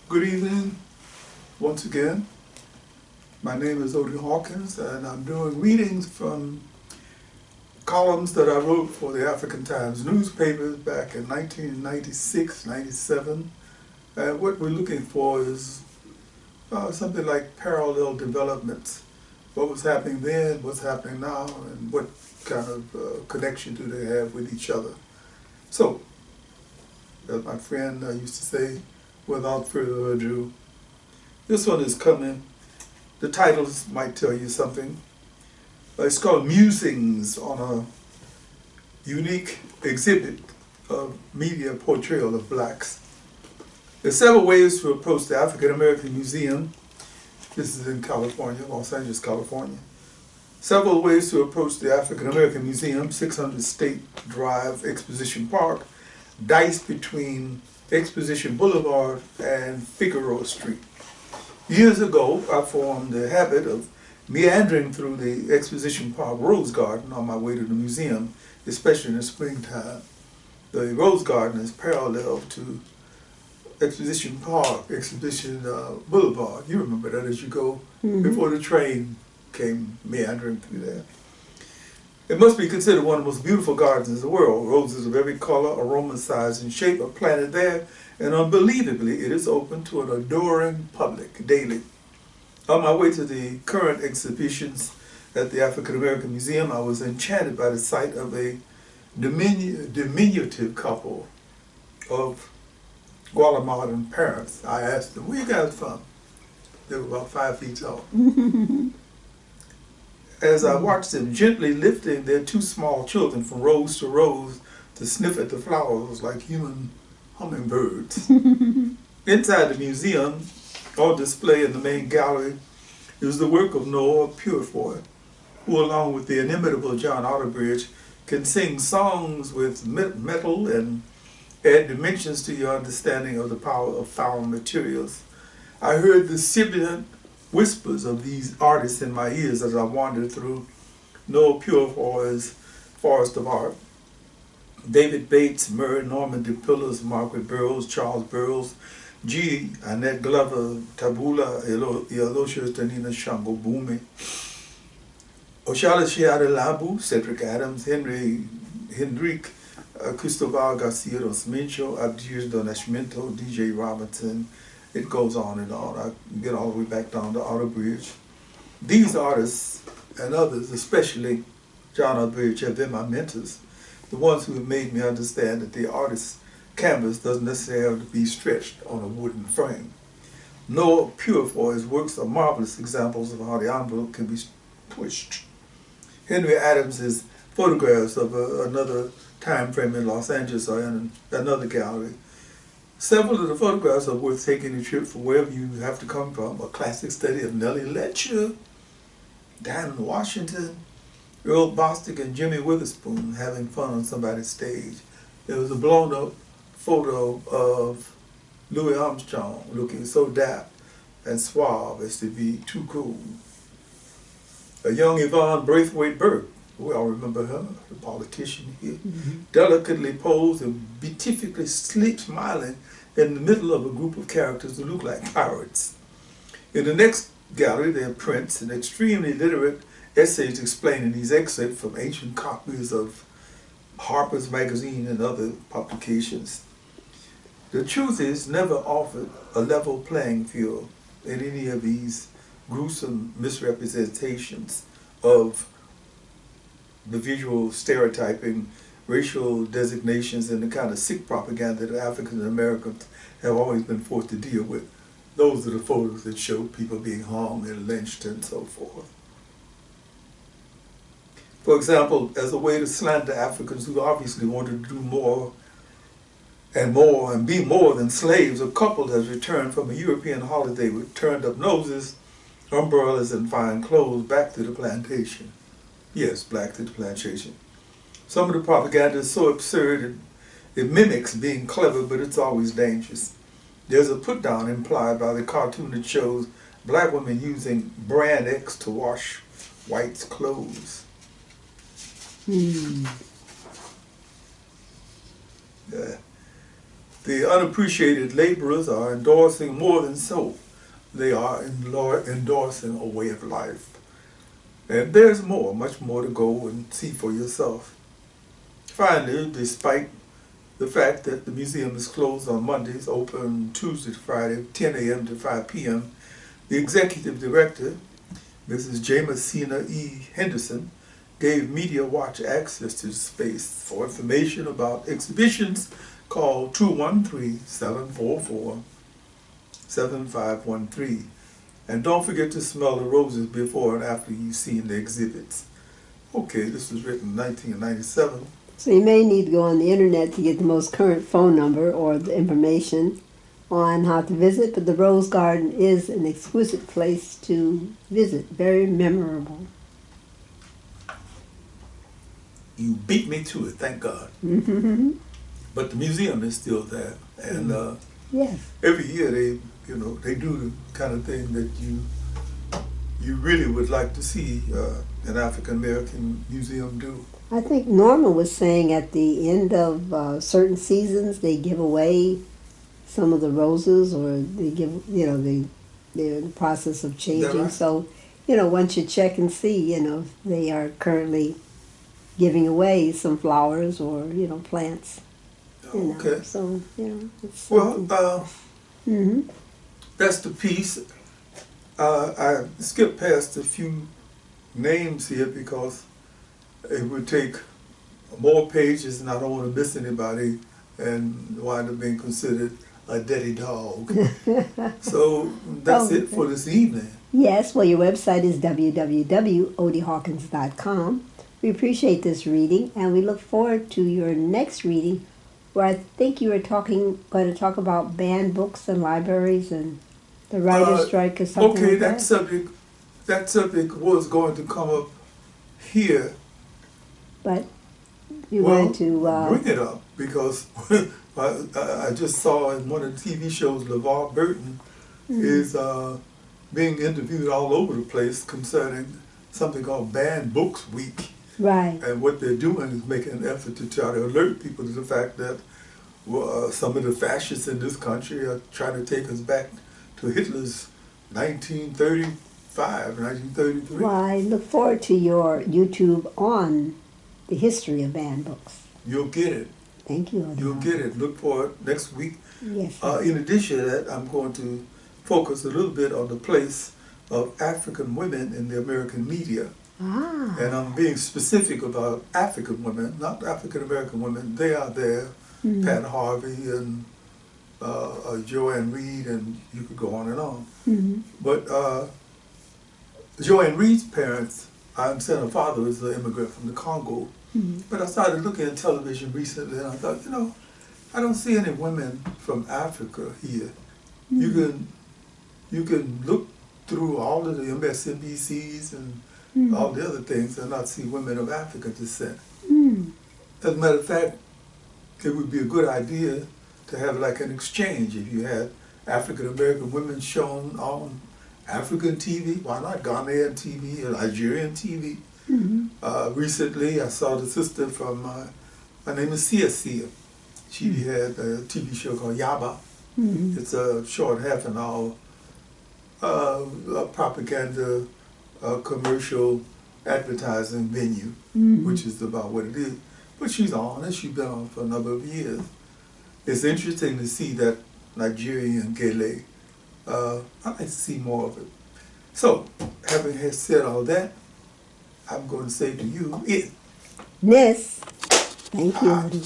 Good evening, once again. My name is Odie Hawkins, and I'm doing readings from columns that I wrote for the African Times newspapers back in 1996, 97. And what we're looking for is something like parallel developments. What was happening then, what's happening now, and what kind of connection do they have with each other. So, as my friend used to say, without further ado, this one is coming. The titles might tell you something. It's called Musings on a unique exhibit of media portrayal of blacks. There's several ways to approach the African American Museum. This is in California, Los Angeles, California. Several ways to approach the African American Museum, 600 State Drive, Exposition Park, diced between Exposition Boulevard and Figueroa Street. Years ago, I formed the habit of meandering through the Exposition Park Rose Garden on my way to the museum, especially in the springtime. The Rose Garden is parallel to Exposition Park, Exposition Boulevard. You remember that as you go before the train came meandering through there. It must be considered one of the most beautiful gardens in the world. Roses of every color, aroma, size, and shape are planted there, and unbelievably, it is open to an adoring public daily. On my way to the current exhibitions at the African American Museum, I was enchanted by the sight of a diminutive couple of Guatemalan parents. I asked them, "Where you guys from?" They were about 5 feet tall. As I watched them gently lifting their two small children from rows to rows to sniff at the flowers like human hummingbirds. Inside the museum, on display in the main gallery, is the work of Noah Purefoy, who along with the inimitable John Otterbridge can sing songs with metal and add dimensions to your understanding of the power of found materials. I heard the sibilant whispers of these artists in my ears as I wandered through Noah Purefoy's Forest of Art. David Bates, Murray Norman DePillars, Margaret Burroughs, Charles Burroughs, G. Annette Glover, Tabula, Elosia Tanina Shango Bumi, Oshala Shiada Labu, Cedric Adams, Hendrik Cristobal Garcia dos Mincho, Abdias do Nascimento, DJ Robinson. It goes on and on. I get all the way back down to Otterbridge. These artists and others, especially John Otterbridge, have been my mentors, the ones who have made me understand that the artist's canvas doesn't necessarily have to be stretched on a wooden frame. Noah Purefoy's works are marvelous examples of how the envelope can be pushed. Henry Adams's photographs of another time frame in Los Angeles are in another gallery. Several of the photographs are worth taking a trip from wherever you have to come from. A classic study of Nellie Letcher, Diamond Washington, Earl Bostick, and Jimmy Witherspoon having fun on somebody's stage. There was a blown up photo of Louis Armstrong looking so dapper and suave as to be too cool. A young Yvonne Braithwaite Burke, we all remember her, the politician here, delicately posed and beatifically smiling in the middle of a group of characters who look like pirates. In the next gallery, there are prints and extremely literate essays explaining these excerpts from ancient copies of Harper's Magazine and other publications. The truth is, never offered a level playing field in any of these gruesome misrepresentations of the visual stereotyping, racial designations, and the kind of sick propaganda that African Americans have always been forced to deal with. Those are the photos that show people being hung and lynched and so forth. For example, as a way to slander Africans who obviously wanted to do more and be more than slaves, a couple has returned from a European holiday with turned up noses, umbrellas, and fine clothes back to the plantation. Yes, back to the plantation. Some of the propaganda is so absurd it mimics being clever, but it's always dangerous. There's a put down implied by the cartoon that shows black women using brand X to wash white's clothes. The unappreciated laborers are endorsing more than so. They are endorsing a way of life. And there's more, much more to go and see for yourself. Finally, despite the fact that the museum is closed on Mondays, open Tuesday to Friday, 10 a.m. to 5 p.m., the executive director, Mrs. Jamesina E. Henderson, gave Media Watch access to the space. For information about exhibitions, call 213-744-7513. And don't forget to smell the roses before and after you've seen the exhibits. Okay, this was written in 1997. So you may need to go on the internet to get the most current phone number or the information on how to visit, but the Rose Garden is an exquisite place to visit, very memorable. You beat me to it, thank God. But the museum is still there, and yes, every year they do the kind of thing that you really would like to see an African American museum do. I think Norma was saying at the end of certain seasons they give away some of the roses, or they give, they're in the process of changing. Right? So, once you check and see, they are currently giving away some flowers or plants. Okay. So it's Well, that's the piece. I skipped past a few names here because it would take more pages, and I don't want to miss anybody and wind up being considered a daddy dog. So that's it for this evening. Yes, well, your website is www.odiehawkins.com. We appreciate this reading, and we look forward to your next reading, where I think you were going to talk about banned books and libraries and the writer's strike or something okay, like that subject was going to come up here. But you wanted to bring it up because I just saw in one of the TV shows LeVar Burton is being interviewed all over the place concerning something called Banned Books Week. Right. And what they're doing is making an effort to try to alert people to the fact that some of the fascists in this country are trying to take us back to Hitler's 1935, 1933. Well, I look forward to your YouTube on the history of banned books. You'll get it. Thank you, Odie. You'll get it. Look for it next week. Yes. In addition to that, I'm going to focus a little bit on the place of African women in the American media. Ah. And I'm being specific about African women, not African American women. They are there. Pat Harvey and Joanne Reed, and you could go on and on. But Joanne Reed's parents, I understand her father is an immigrant from the Congo. But I started looking at television recently, and I thought, I don't see any women from Africa here. You can look through all of the MSNBCs and all the other things and not see women of African descent. As a matter of fact, it would be a good idea to have like an exchange. If you had African American women shown on African TV, why not Ghanaian TV or Nigerian TV? Recently, I saw the sister from, her name is Sia Sia. She had a TV show called Yaba. It's a short half an hour propaganda commercial advertising venue, which is about what it is. But she's on, and she's been on for a number of years. It's interesting to see that Nigerian Gele. I'd like to see more of it. So, having said all that, I'm going to say to you, Yes. Thank you, Odie.